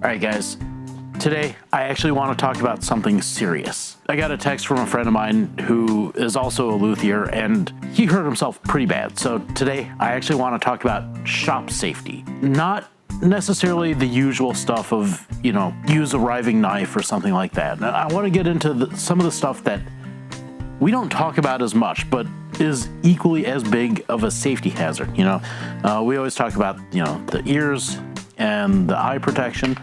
Alright guys, today I actually want to talk about something serious. I got a text from a friend of mine who is also a luthier and he hurt himself pretty bad. So today I actually want to talk about shop safety. Not necessarily the usual stuff of, use a riving knife or something like that. I want to get into some of the stuff that we don't talk about as much, but is equally as big of a safety hazard. We always talk about, the ears and the eye protection.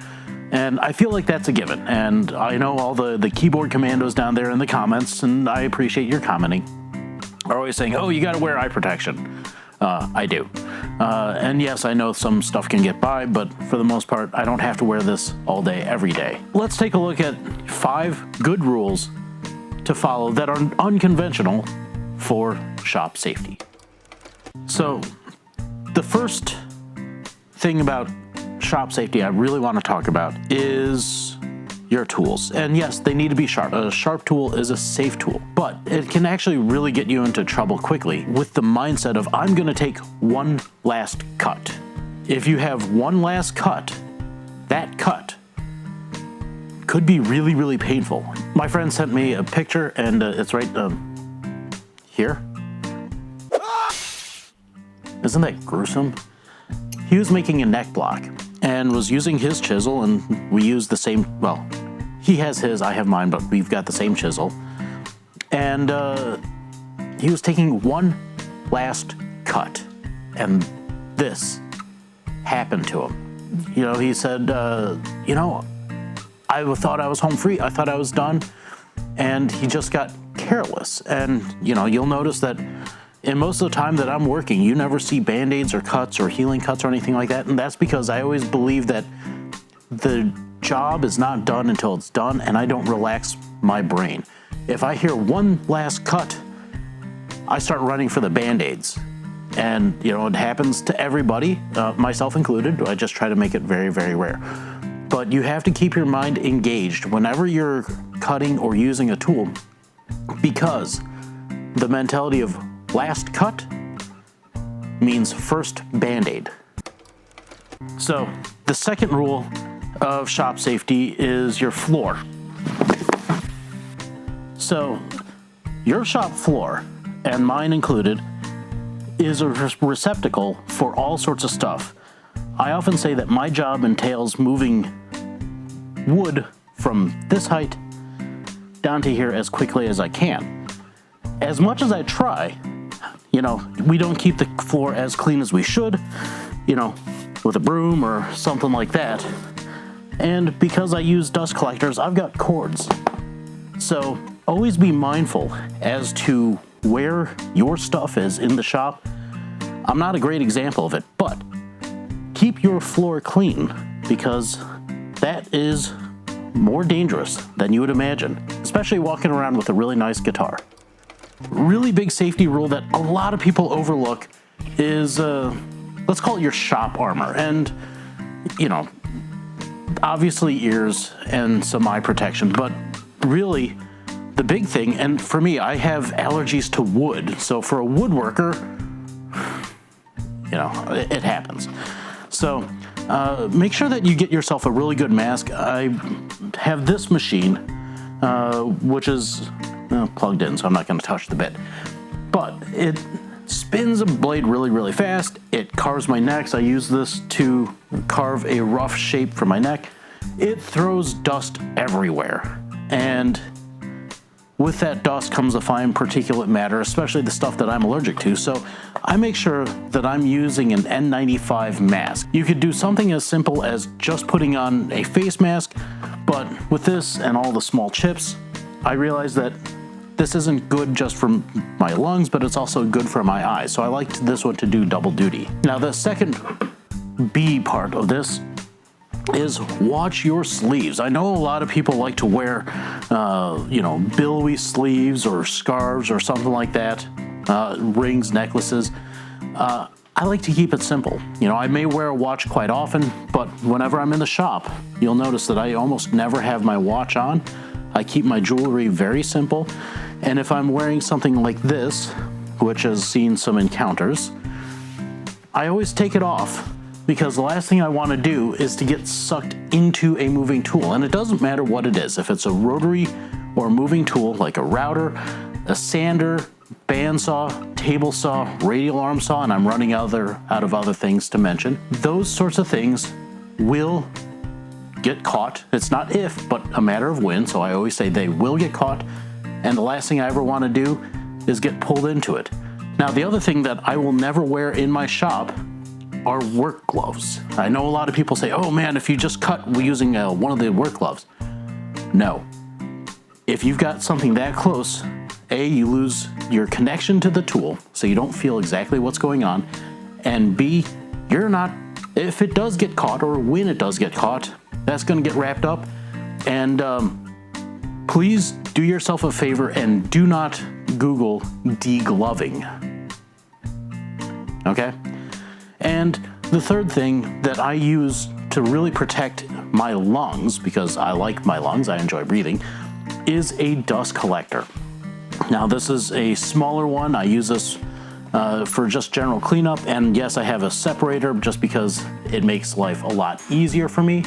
And I feel like that's a given. And I know all the keyboard commandos down there in the comments, and I appreciate your commenting, are always saying, oh, you got to wear eye protection. I do. And yes, I know some stuff can get by, but for the most part, I don't have to wear this all day, every day. Let's take a look at 5 good rules to follow that are unconventional for shop safety. So the first thing about shop safety I really want to talk about is your tools. And yes, they need to be sharp. A sharp tool is a safe tool, but it can actually really get you into trouble quickly with the mindset of, I'm going to take one last cut. If you have one last cut, that cut could be really, really painful. My friend sent me a picture and it's right here. Isn't that gruesome? He was making a neck block and was using his chisel, and we use the same, well, he has his, I have mine, but we've got the same chisel. And he was taking one last cut, and this happened to him. He said, I thought I was home free, I thought I was done, and he just got careless. And, you'll notice that in most of the time that I'm working, you never see Band-Aids or cuts or healing cuts or anything like that. And that's because I always believe that the job is not done until it's done, and I don't relax my brain. If I hear one last cut, I start running for the Band-Aids. And, it happens to everybody, myself included. I just try to make it very, very rare. But you have to keep your mind engaged whenever you're cutting or using a tool, because the mentality of last cut means first Band-Aid. So the second rule of shop safety is your floor. So your shop floor, and mine included, is a receptacle for all sorts of stuff. I often say that my job entails moving wood from this height down to here as quickly as I can. As much as I try, we don't keep the floor as clean as we should, with a broom or something like that. And because I use dust collectors, I've got cords. So always be mindful as to where your stuff is in the shop. I'm not a great example of it, but keep your floor clean, because that is more dangerous than you would imagine, especially walking around with a really nice guitar. Really big safety rule that a lot of people overlook is, let's call it your shop armor. And, obviously ears and some eye protection, but really the big thing, and for me, I have allergies to wood. So for a woodworker, it happens. So make sure that you get yourself a really good mask. I have this machine, which is plugged in, so I'm not going to touch the bit. But it spins a blade really, really fast. It carves my necks. I use this to carve a rough shape for my neck. It throws dust everywhere. And with that dust comes a fine particulate matter, especially the stuff that I'm allergic to. So I make sure that I'm using an N95 mask. You could do something as simple as just putting on a face mask, but with this and all the small chips, I realize that this isn't good just for my lungs, but it's also good for my eyes. So I like this one to do double duty. Now the second B part of this is watch your sleeves. I know a lot of people like to wear, billowy sleeves or scarves or something like that, rings, necklaces. I like to keep it simple. I may wear a watch quite often, but whenever I'm in the shop, you'll notice that I almost never have my watch on. I keep my jewelry very simple. And if I'm wearing something like this, which has seen some encounters, I always take it off because the last thing I want to do is to get sucked into a moving tool. And it doesn't matter what it is. If it's a rotary or a moving tool like a router, a sander, bandsaw, table saw, radial arm saw, and I'm running out of other things to mention, those sorts of things will get caught. It's not if, but a matter of when. So I always say they will get caught. And the last thing I ever want to do is get pulled into it. Now, the other thing that I will never wear in my shop are work gloves. I know a lot of people say, oh man, if you just cut using one of the work gloves. No. If you've got something that close, A, you lose your connection to the tool, so you don't feel exactly what's going on. And B, you're not, if it does get caught or when it does get caught, that's going to get wrapped up. And please do yourself a favor and do not Google degloving. Okay? And the third thing that I use to really protect my lungs, because I like my lungs, I enjoy breathing, is a dust collector. Now, this is a smaller one. I use this for just general cleanup. And yes, I have a separator just because it makes life a lot easier for me.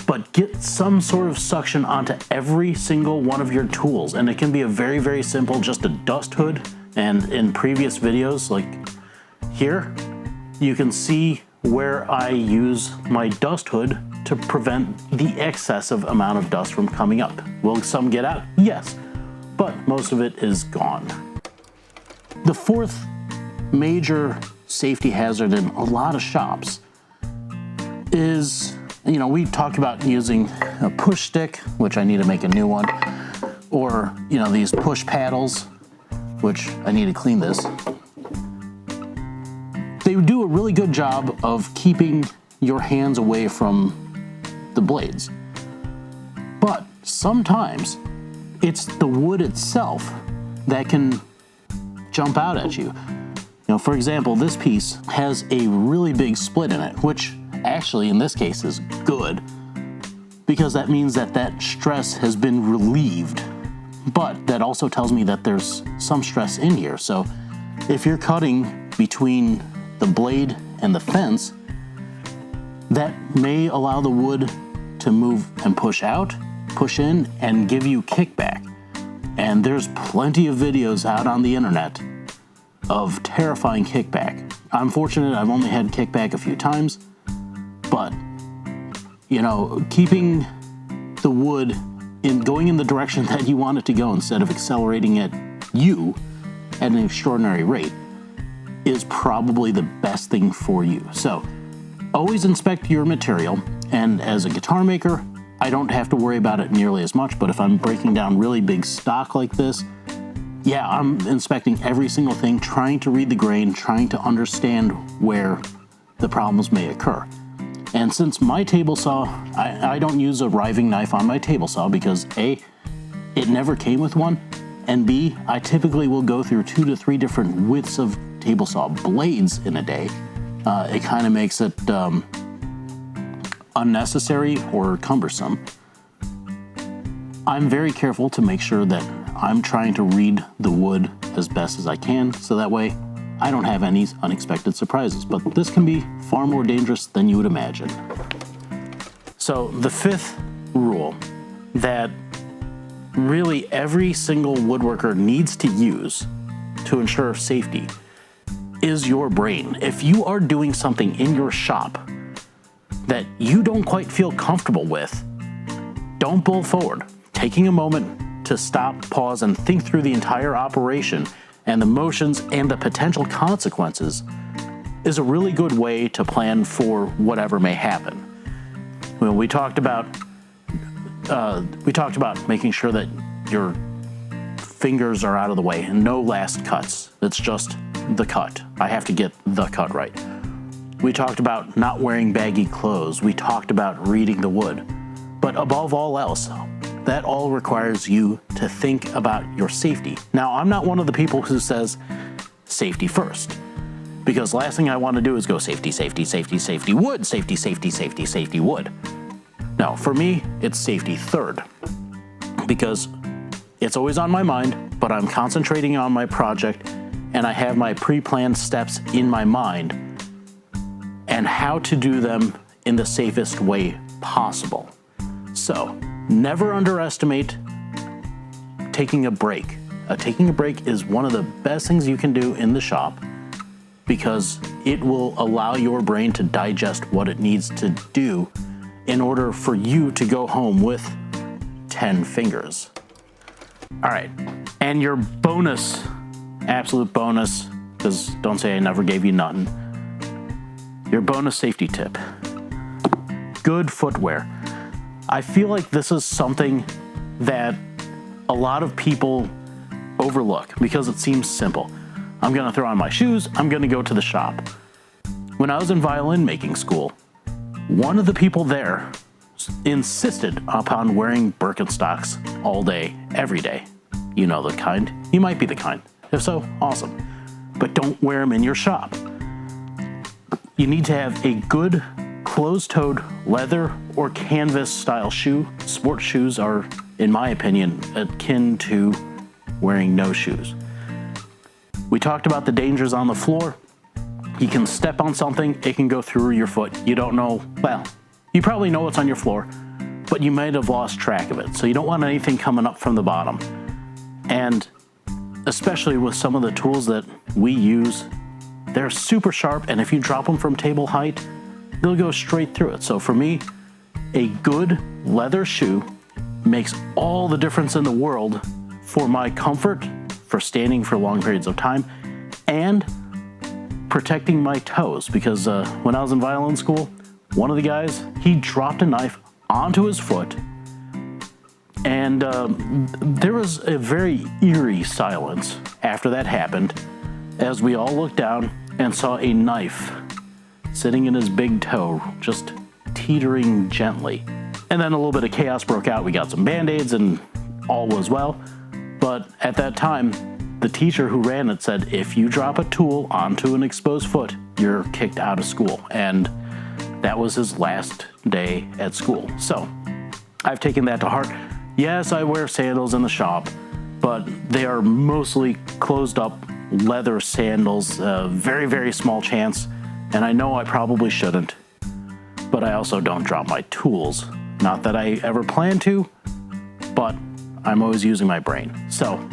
But get some sort of suction onto every single one of your tools. And it can be a very, very simple, just a dust hood. And in previous videos, like here, you can see where I use my dust hood to prevent the excessive amount of dust from coming up. Will some get out? Yes, but most of it is gone. The fourth major safety hazard in a lot of shops is, we talked about using a push stick, which I need to make a new one, or, these push paddles, which I need to clean this. They do a really good job of keeping your hands away from the blades. But sometimes it's the wood itself that can jump out at you. For example, this piece has a really big split in it, which actually in this case is good because that means that stress has been relieved. But that also tells me that there's some stress in here. So if you're cutting between the blade and the fence, that may allow the wood to move and push out, push in, and give you kickback. And there's plenty of videos out on the internet of terrifying kickback. I'm fortunate I've only had kickback a few times, but keeping the wood going in the direction that you want it to go instead of accelerating at an extraordinary rate is probably the best thing for you. So always inspect your material. And as a guitar maker, I don't have to worry about it nearly as much. But if I'm breaking down really big stock like this, yeah, I'm inspecting every single thing, trying to read the grain, trying to understand where the problems may occur. And since my table saw, I don't use a riving knife on my table saw because A, it never came with one, and B, I typically will go through 2 to 3 different widths of table saw blades in a day. It kind of makes it unnecessary or cumbersome. I'm very careful to make sure that I'm trying to read the wood as best as I can, so that way I don't have any unexpected surprises. But this can be far more dangerous than you would imagine. So the fifth rule that really every single woodworker needs to use to ensure safety is your brain. If you are doing something in your shop that you don't quite feel comfortable with, don't bull forward. Taking a moment to stop, pause, and think through the entire operation and the motions and the potential consequences is a really good way to plan for whatever may happen. When we talked about making sure that your fingers are out of the way and no last cuts. It's just the cut. I have to get the cut right. We talked about not wearing baggy clothes. We talked about reading the wood. But above all else, that all requires you to think about your safety. Now, I'm not one of the people who says safety first, because last thing I want to do is go safety, safety, safety, safety, wood, safety, safety, safety, safety, wood. No, for me, it's safety third, because it's always on my mind, but I'm concentrating on my project and I have my pre-planned steps in my mind. and how to do them in the safest way possible. So never underestimate taking a break. Taking a break is one of the best things you can do in the shop because it will allow your brain to digest what it needs to do in order for you to go home with 10 fingers. All right, and your bonus, absolute bonus, because don't say I never gave you nothing, your bonus safety tip, good footwear. I feel like this is something that a lot of people overlook because it seems simple. I'm gonna throw on my shoes, I'm gonna go to the shop. When I was in violin making school, one of the people there insisted upon wearing Birkenstocks all day, every day. You know the kind. You might be the kind. If so, awesome. But don't wear them in your shop. You need to have a good closed-toed leather or canvas style shoe. Sport shoes are, in my opinion, akin to wearing no shoes. We talked about the dangers on the floor. You can step on something, it can go through your foot. You don't know, well, you probably know what's on your floor, but you might have lost track of it. So you don't want anything coming up from the bottom. And especially with some of the tools that we use, they're super sharp, and if you drop them from table height, they'll go straight through it. So for me, a good leather shoe makes all the difference in the world for my comfort, for standing for long periods of time, and protecting my toes. Because when I was in violin school, one of the guys, he dropped a knife onto his foot, and there was a very eerie silence after that happened as we all looked down and saw a knife sitting in his big toe, just teetering gently. And then a little bit of chaos broke out. We got some Band-Aids and all was well. But at that time, the teacher who ran it said, if you drop a tool onto an exposed foot, you're kicked out of school. And that was his last day at school. So I've taken that to heart. Yes, I wear sandals in the shop, but they are mostly closed up leather sandals, very, very small chance. And I know I probably shouldn't, but I also don't drop my tools. Not that I ever plan to, but I'm always using my brain. So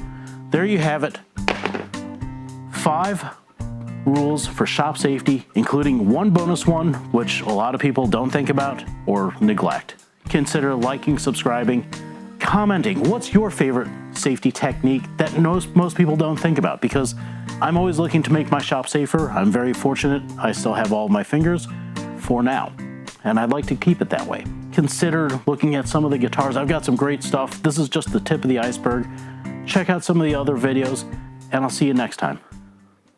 there you have it. 5 rules for shop safety, including one bonus one, which a lot of people don't think about or neglect. Consider liking, subscribing, commenting. What's your favorite safety technique that most people don't think about? Because I'm always looking to make my shop safer. I'm very fortunate. I still have all of my fingers for now, and I'd like to keep it that way. Consider looking at some of the guitars. I've got some great stuff. This is just the tip of the iceberg. Check out some of the other videos, and I'll see you next time.